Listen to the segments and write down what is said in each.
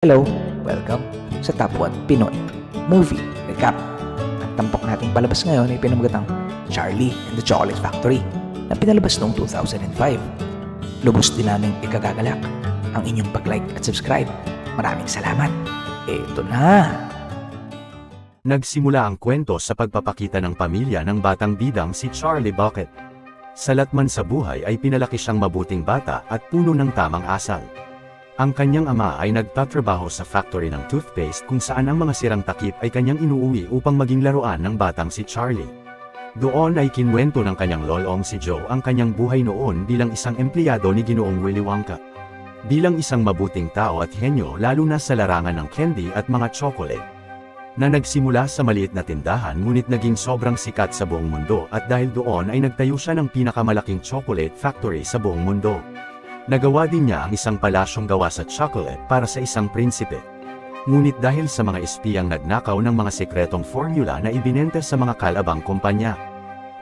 Hello, welcome sa Top 1 Pinoy Movie Recap. Ang tampok nating palabas ngayon ay pinamagatang Charlie and the Chocolate Factory na pinalabas noong 2005. Lubos din naming ikagagalak ang inyong pag-like at subscribe. Maraming salamat. Eto na! Nagsimula ang kwento sa pagpapakita ng pamilya ng batang bidang si Charlie Bucket. Salat man sa buhay ay pinalaki siyang mabuting bata at puno ng tamang asal. Ang kanyang ama ay nagtatrabaho sa factory ng toothpaste kung saan ang mga sirang takip ay kanyang inuuwi upang maging laruan ng batang si Charlie. Doon ay kinwento ng kanyang lolong si Joe ang kanyang buhay noon bilang isang empleyado ni Ginoong Willy Wonka. Bilang isang mabuting tao at henyo lalo na sa larangan ng candy at mga chocolate. Na nagsimula sa maliit na tindahan ngunit naging sobrang sikat sa buong mundo at dahil doon ay nagtayo siya ng pinakamalaking chocolate factory sa buong mundo. Nagawa din niya ang isang palasyong gawa sa chocolate para sa isang prinsipe. Ngunit dahil sa mga espiyang nagnakaw ng mga sekretong formula na ibinenta sa mga kalabang kumpanya.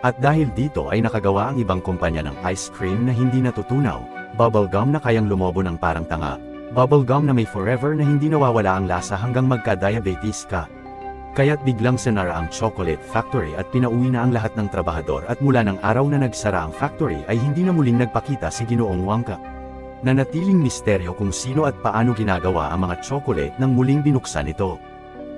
At dahil dito ay nakagawa ang ibang kumpanya ng ice cream na hindi natutunaw, bubblegum na kayang lumobo ng parang tanga, bubblegum na may forever na hindi nawawala ang lasa hanggang magka-diabetes ka. Kaya't biglang sinara ang chocolate factory at pinauwi na ang lahat ng trabahador at mula ng araw na nagsara ang factory ay hindi na muling nagpakita si Ginoong Wonka. Nanatiling misteryo kung sino at paano ginagawa ang mga chocolate nang muling binuksan ito.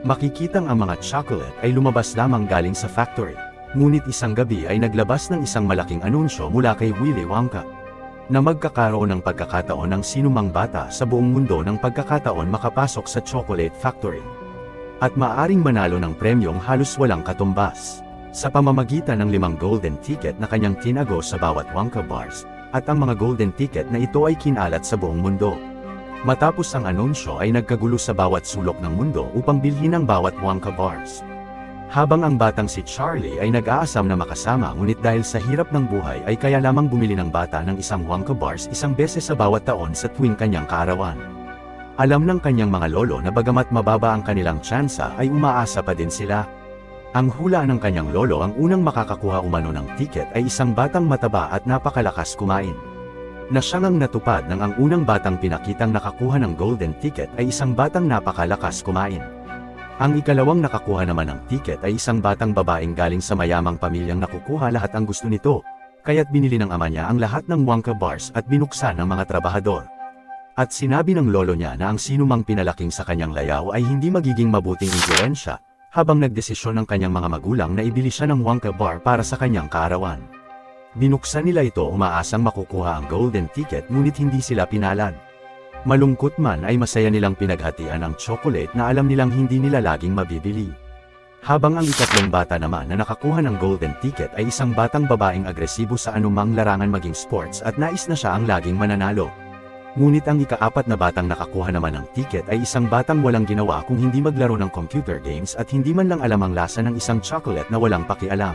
Makikitang ang mga chocolate ay lumabas lamang galing sa factory. Ngunit isang gabi ay naglabas ng isang malaking anunsyo mula kay Willy Wonka. Na magkakaroon ng pagkakataon ng sinumang bata sa buong mundo ng pagkakataon makapasok sa chocolate factory. At maaaring manalo ng premyong halos walang katumbas. Sa pamamagitan ng 5 golden ticket na kanyang tinago sa bawat Wonka bars. At ang mga golden ticket na ito ay kinalat sa buong mundo. Matapos ang anunsyo ay nagkagulo sa bawat sulok ng mundo upang bilhin ang bawat Wonka bars. Habang ang batang si Charlie ay nag-aasam na makasama ngunit dahil sa hirap ng buhay ay kaya lamang bumili ng bata ng isang Wonka bars isang beses sa bawat taon sa tuwing kanyang kaarawan. Alam ng kanyang mga lolo na bagamat mababa ang kanilang tsansa ay umaasa pa din sila. Ang hula ng kanyang lolo ang unang makakakuha umano ng tiket ay isang batang mataba at napakalakas kumain. Na siyang ang natupad ng ang unang batang pinakitang nakakuha ng golden ticket ay isang batang napakalakas kumain. Ang ikalawang nakakuha naman ng tiket ay isang batang babaeng galing sa mayamang pamilyang nakukuha lahat ang gusto nito, kaya't binili ng ama niya ang lahat ng Wonka bars at binuksan ng mga trabahador. At sinabi ng lolo niya na ang sinumang pinalaking sa kanyang layaw ay hindi magiging mabuting impluwensya, habang nagdesisyon ng kanyang mga magulang na ibili siya ng Wonka bar para sa kanyang kaarawan. Binuksan nila ito umaasang makukuha ang golden ticket ngunit hindi sila pinalad. Malungkot man ay masaya nilang pinaghatian ang chocolate na alam nilang hindi nila laging mabibili. Habang ang ikatlong bata naman na nakakuha ng golden ticket ay isang batang babaeng agresibo sa anumang larangan maging sports at nais na siya ang laging mananalo. Ngunit ang ika-4 na batang nakakuha naman ng ticket ay isang batang walang ginawa kung hindi maglaro ng computer games at hindi man lang alam ang lasa ng isang chocolate na walang pakialam.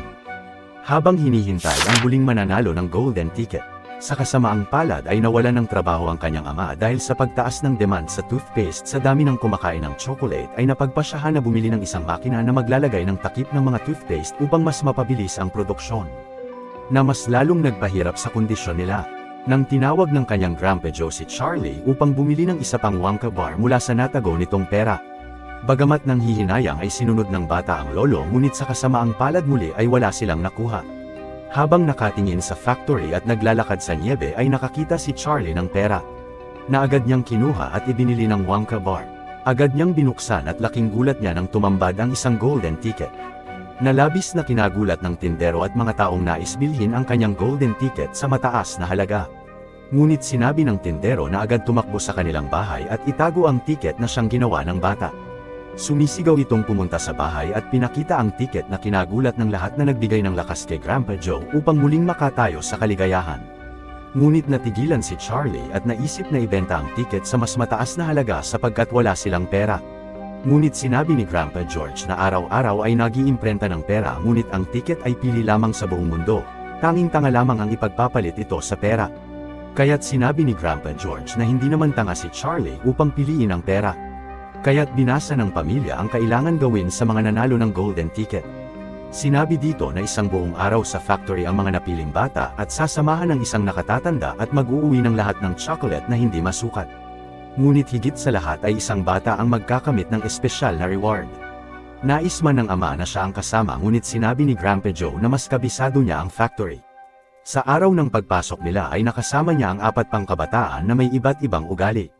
Habang hinihintay ang huling mananalo ng golden ticket, sa kasamaang palad ay nawalan ng trabaho ang kanyang ama dahil sa pagtaas ng demand sa toothpaste sa dami ng kumakain ng chocolate ay napagpasyahan na bumili ng isang makina na maglalagay ng takip ng mga toothpaste upang mas mapabilis ang produksyon. Na mas lalong nagpahirap sa kondisyon nila. Nang tinawag ng kanyang Grandpa Joe si Charlie upang bumili ng isa pang Wonka bar mula sa natago nitong pera. Bagamat nang hihinayang ay sinunod ng bata ang lolo ngunit sa kasamaang palad muli ay wala silang nakuha. Habang nakatingin sa factory at naglalakad sa niebe ay nakakita si Charlie ng pera. Na agad niyang kinuha at ibinili ng Wonka bar. Agad niyang binuksan at laking gulat niya nang tumambad ang isang golden ticket. Nalabis na kinagulat ng tindero at mga taong nais bilhin ang kanyang golden ticket sa mataas na halaga. Ngunit sinabi ng tindero na agad tumakbo sa kanilang bahay at itago ang ticket na siyang ginawa ng bata. Sumisigaw itong pumunta sa bahay at pinakita ang ticket na kinagulat ng lahat na nagbigay ng lakas kay Grandpa Joe upang muling makatayo sa kaligayahan. Ngunit natigilan si Charlie at naisip na ibenta ang ticket sa mas mataas na halaga sapagkat wala silang pera. Ngunit sinabi ni Grandpa George na araw-araw ay nag-iimprenta ng pera ngunit ang ticket ay pili lamang sa buong mundo, tanging tanga lamang ang ipagpapalit ito sa pera. Kaya't sinabi ni Grandpa George na hindi naman tanga si Charlie upang piliin ang pera. Kaya't binasa ng pamilya ang kailangan gawin sa mga nanalo ng golden ticket. Sinabi dito na isang buong araw sa factory ang mga napiling bata at sasamahan ng isang nakatatanda at mag-uuwi ng lahat ng chocolate na hindi masukat. Ngunit higit sa lahat ay isang bata ang magkakamit ng espesyal na reward. Nais man ng ama na siya ang kasama, ngunit sinabi ni Grandpa Joe na mas kabisado niya ang factory. Sa araw ng pagpasok nila ay nakasama niya ang 4 pang kabataan na may iba't ibang ugali.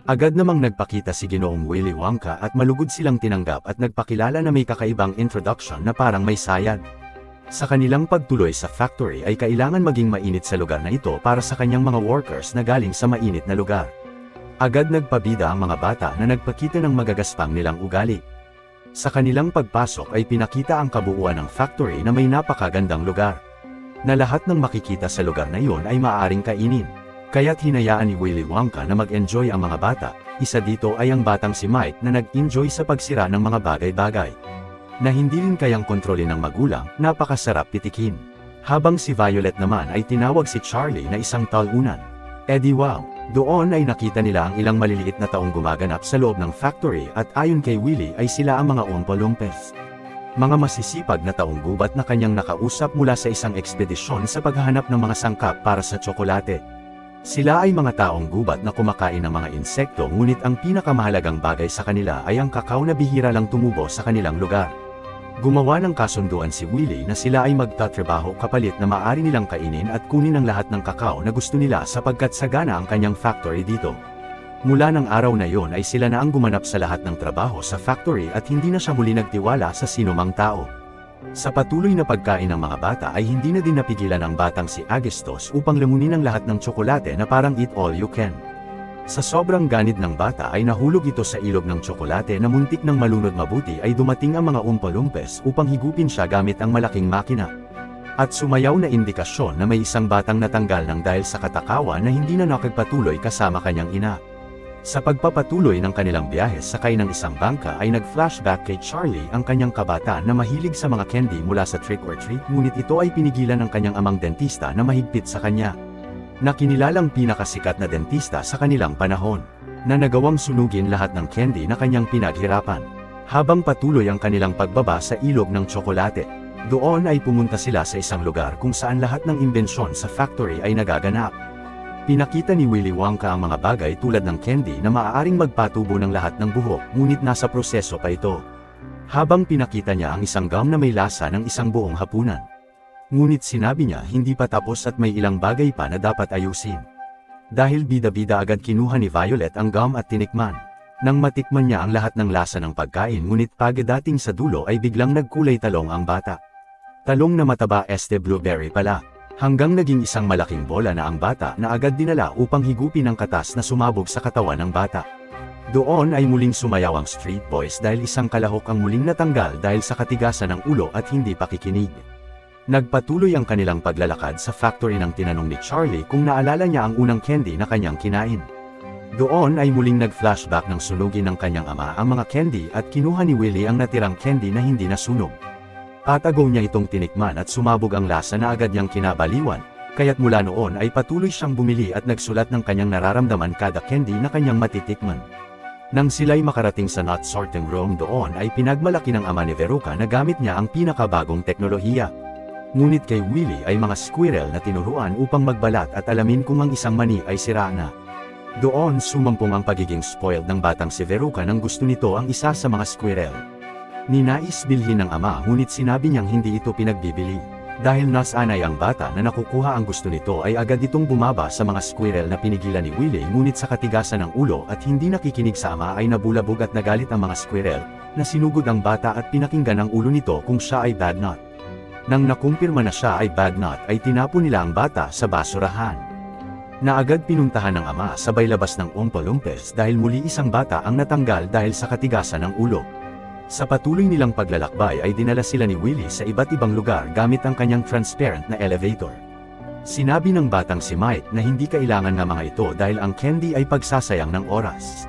Agad namang nagpakita si Ginoong Willy Wonka at malugod silang tinanggap at nagpakilala na may kakaibang introduction na parang may sayad. Sa kanilang pagtuloy sa factory ay kailangan maging mainit sa lugar na ito para sa kanyang mga workers na galing sa mainit na lugar. Agad nagpabida ang mga bata na nagpakita ng magagaspang nilang ugali. Sa kanilang pagpasok ay pinakita ang kabuuan ng factory na may napakagandang lugar. Na lahat ng makikita sa lugar na iyon ay maaaring kainin. Kaya't hinayaan ni Willy Wonka na mag-enjoy ang mga bata. Isa dito ay ang batang si Mike na nag-enjoy sa pagsira ng mga bagay-bagay. Na hindi rin kayang kontrolin ng magulang, napakasarap pitikin. Habang si Violet naman ay tinawag si Charlie na isang talunan. Edi wow! Doon ay nakita nila ang ilang maliliit na taong gumaganap sa loob ng factory at ayon kay Willy ay sila ang mga Oompa Loompas. Mga masisipag na taong gubat na kanyang nakausap mula sa isang ekspedisyon sa paghahanap ng mga sangkap para sa tsokolate. Sila ay mga taong gubat na kumakain ng mga insekto, ngunit ang pinakamahalagang bagay sa kanila ay ang kakao na bihira lang tumubo sa kanilang lugar. Gumawa ng kasunduan si Willy na sila ay magtatrabaho kapalit na maaari nilang kainin at kunin ang lahat ng kakao na gusto nila sapagkat sagana ang kanyang factory dito. Mula ng araw na yon ay sila na ang gumanap sa lahat ng trabaho sa factory at hindi na siya muli nagtiwala sa sinumang tao. Sa patuloy na pagkain ng mga bata ay hindi na din napigilan ang batang si Agistos upang lamunin ang lahat ng tsokolate na parang eat all you can. Sa sobrang ganid ng bata ay nahulog ito sa ilog ng tsokolate na muntik ng malunod mabuti ay dumating ang mga Oompa Loompas upang higupin siya gamit ang malaking makina. At sumayaw na indikasyon na may isang batang natanggal ng dahil sa katakawan na hindi na nakagpatuloy kasama kanyang ina. Sa pagpapatuloy ng kanilang biyahe sakay ng isang bangka ay nag-flashback kay Charlie ang kanyang kabataan na mahilig sa mga candy mula sa trick or treat, ngunit ito ay pinigilan ng kanyang amang dentista na mahigpit sa kanya. Na kinilalang pinakasikat na dentista sa kanilang panahon, na nagawang sunugin lahat ng candy na kanyang pinaghirapan. Habang patuloy ang kanilang pagbaba sa ilog ng tsokolate, doon ay pumunta sila sa isang lugar kung saan lahat ng imbensyon sa factory ay nagaganap. Pinakita ni Willy Wonka ang mga bagay tulad ng candy na maaaring magpatubo ng lahat ng buhok, ngunit nasa proseso pa ito. Habang pinakita niya ang isang gum na may lasa ng isang buong hapunan. Ngunit sinabi niya hindi pa tapos at may ilang bagay pa na dapat ayusin. Dahil bida-bida agad kinuha ni Violet ang gum at tinikman. Nang matikman niya ang lahat ng lasa ng pagkain, ngunit pagdating sa dulo ay biglang nagkulay talong ang bata. Talong na mataba, blueberry pala. Hanggang naging isang malaking bola na ang bata na agad dinala upang higupin ang katas na sumabog sa katawan ng bata. Doon ay muling sumayaw ang Street Boys dahil isang kalahok ang muling natanggal dahil sa katigasan ng ulo at hindi pakikinig. Nagpatuloy ang kanilang paglalakad sa factory nang tinanong ni Charlie kung naalala niya ang unang candy na kanyang kinain. Doon ay muling nag-flashback ng sunugin ng kanyang ama ang mga candy at kinuha ni Willy ang natirang candy na hindi nasunog. Patago niya itong tinikman at sumabog ang lasa na agad niyang kinabaliwan, kaya't mula noon ay patuloy siyang bumili at nagsulat ng kanyang nararamdaman kada candy na kanyang matitikman. Nang sila'y makarating sa nut sorting room, doon ay pinagmalaki ng ama ni Veruca na gamit niya ang pinakabagong teknolohiya. Ngunit kay Willy ay mga squirrel na tinuruan upang magbalat at alamin kung ang isang mani ay sira na. Doon sumampong ang pagiging spoiled ng batang si Veruca nang gusto nito ang isa sa mga squirrel. Ninais bilhin ng ama, ngunit sinabi niyang hindi ito pinagbibili. Dahil nasanay ang bata na nakukuha ang gusto nito ay agad itong bumaba sa mga squirrel na pinigilan ni Willy, ngunit sa katigasan ng ulo at hindi nakikinig sa ama ay nabulabog at nagalit ang mga squirrel, na sinugod ang bata at pinakinggan ang ulo nito kung siya ay bad nut. Nang nakumpirma na siya ay bad nut ay tinapon nila ang bata sa basurahan. Na agad pinuntahan ng ama sabay labas ng Oompa Loompas dahil muli isang bata ang natanggal dahil sa katigasan ng ulo. Sa patuloy nilang paglalakbay ay dinala sila ni Willy sa iba't ibang lugar gamit ang kanyang transparent na elevator. Sinabi ng batang si Mike na hindi kailangan ng mga ito dahil ang candy ay pagsasayang ng oras.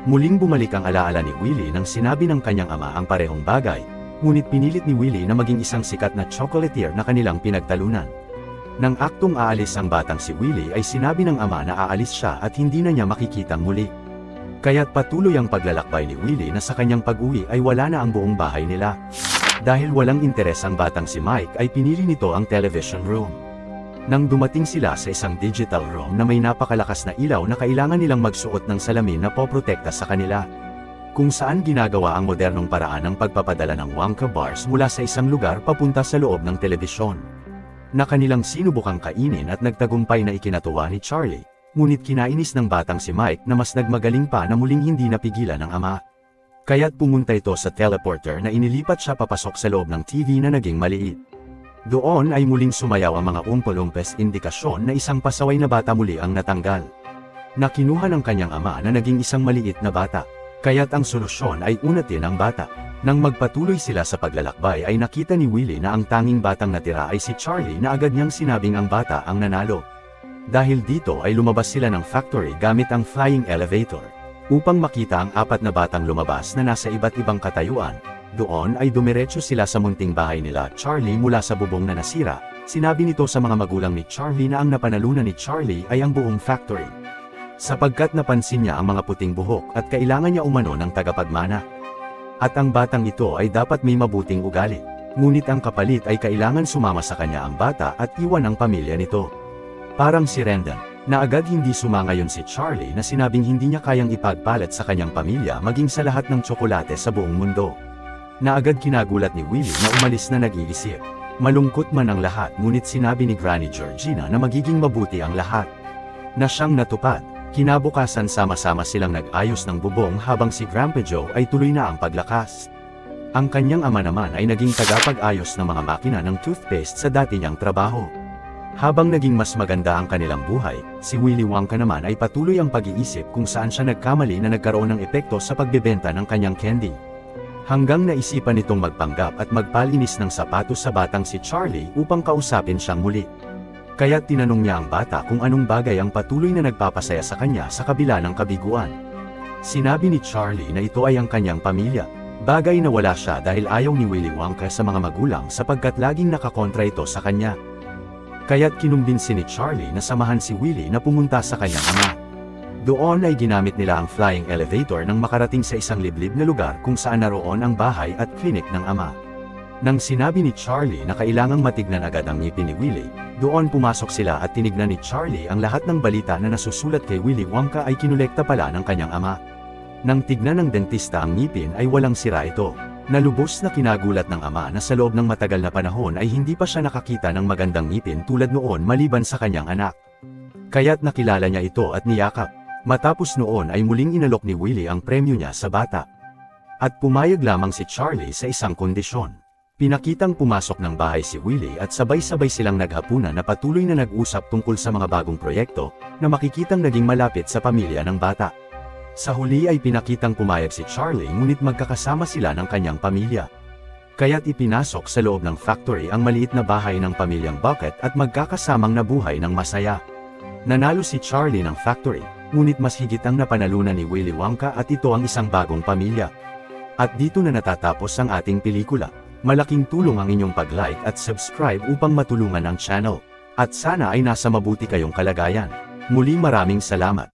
Muling bumalik ang alaala ni Willy nang sinabi ng kanyang ama ang parehong bagay. Ngunit pinilit ni Willy na maging isang sikat na chocolatier na kanilang pinagtalunan. Nang aktong aalis ang batang si Willy ay sinabi ng ama na aalis siya at hindi na niya makikitang muli. Kaya't patuloy ang paglalakbay ni Willy na sa kanyang pag-uwi ay wala na ang buong bahay nila. Dahil walang interes ang batang si Mike ay pinili nito ang television room. Nang dumating sila sa isang digital room na may napakalakas na ilaw na kailangan nilang magsuot ng salamin na poprotekta sa kanila. Kung saan ginagawa ang modernong paraan ng pagpapadala ng Wonka bars mula sa isang lugar papunta sa loob ng telebisyon. Na kanilang sinubukang kainin at nagtagumpay na ikinatuwa ni Charlie, ngunit kinainis ng batang si Mike na mas nagmagaling pa na muling hindi napigilan ng ama. Kaya't pumunta ito sa teleporter na inilipat siya papasok sa loob ng TV na naging maliit. Doon ay muling sumayaw ang mga umpolumpes, indikasyon na isang pasaway na bata muli ang natanggal. Nakinuha ng kanyang ama na naging isang maliit na bata, kaya't ang solusyon ay unatin ang bata. Nang magpatuloy sila sa paglalakbay ay nakita ni Willie na ang tanging batang natira ay si Charlie na agad niyang sinabing ang bata ang nanalo. Dahil dito ay lumabas sila ng factory gamit ang flying elevator, upang makita ang apat na batang lumabas na nasa iba't ibang katayuan. Doon ay dumiretso sila sa munting bahay nila Charlie mula sa bubong na nasira. Sinabi nito sa mga magulang ni Charlie na ang napanalunan ni Charlie ay ang buong factory. Sapagkat napansin niya ang mga puting buhok at kailangan niya umano ng tagapagmana. At ang batang ito ay dapat may mabuting ugali. Ngunit ang kapalit ay kailangan sumama sa kanya ang bata at iwan ang pamilya nito. Parang si Rendon, na agad hindi sumangayon si Charlie na sinabing hindi niya kayang ipagpalit sa kanyang pamilya maging sa lahat ng tsokolate sa buong mundo. Na agad kinagulat ni Willie na umalis na nag-iisip. Malungkot man ang lahat ngunit sinabi ni Granny Georgina na magiging mabuti ang lahat. Na siyang natupad, kinabukasan sama-sama silang nag-ayos ng bubong habang si Grandpa Joe ay tuloy na ang paglakas. Ang kanyang ama naman ay naging tagapag-ayos ng mga makina ng toothpaste sa dati niyang trabaho. Habang naging mas maganda ang kanilang buhay, si Willy Wonka naman ay patuloy ang pag-iisip kung saan siya nagkamali na nagkaroon ng epekto sa pagbebenta ng kanyang candy. Hanggang naisipan nitong magpanggap at magpalinis ng sapatos sa batang si Charlie upang kausapin siyang muli. Kaya tinanong niya ang bata kung anong bagay ang patuloy na nagpapasaya sa kanya sa kabila ng kabiguan. Sinabi ni Charlie na ito ay ang kanyang pamilya, bagay na wala siya dahil ayaw ni Willy Wonka sa mga magulang sapagkat laging nakakontra ito sa kanya. Kaya't kinumbinsi ni Charlie na samahan si Willy na pumunta sa kanyang ama. Doon ay ginamit nila ang flying elevator nang makarating sa isang liblib na lugar kung saan naroon ang bahay at klinik ng ama. Nang sinabi ni Charlie na kailangang matignan agad ang ngipin ni Willy, doon pumasok sila at tinignan ni Charlie ang lahat ng balita na nasusulat kay Willy Wonka ay kinolekta pala ng kanyang ama. Nang tignan ng dentista ang ngipin ay walang sira ito. Nalubos na kinagulat ng ama na sa loob ng matagal na panahon ay hindi pa siya nakakita ng magandang ngipin tulad noon maliban sa kanyang anak. Kaya't nakilala niya ito at niyakap. Matapos noon ay muling inalok ni Willy ang premyo niya sa bata. At pumayag lamang si Charlie sa isang kondisyon. Pinakitang pumasok ng bahay si Willy at sabay-sabay silang naghapunan na patuloy na nag-usap tungkol sa mga bagong proyekto na makikitang naging malapit sa pamilya ng bata. Sa huli ay pinakitang pumayag si Charlie ngunit magkakasama sila ng kanyang pamilya. Kaya't ipinasok sa loob ng factory ang maliit na bahay ng pamilyang Bucket at magkakasamang nabuhay ng masaya. Nanalo si Charlie ng factory, ngunit mas higit ang napanalunan ni Willy Wonka at ito ang isang bagong pamilya. At dito na natatapos ang ating pelikula. Malaking tulong ang inyong pag-like at subscribe upang matulungan ang channel. At sana ay nasa mabuti kayong kalagayan. Muli maraming salamat.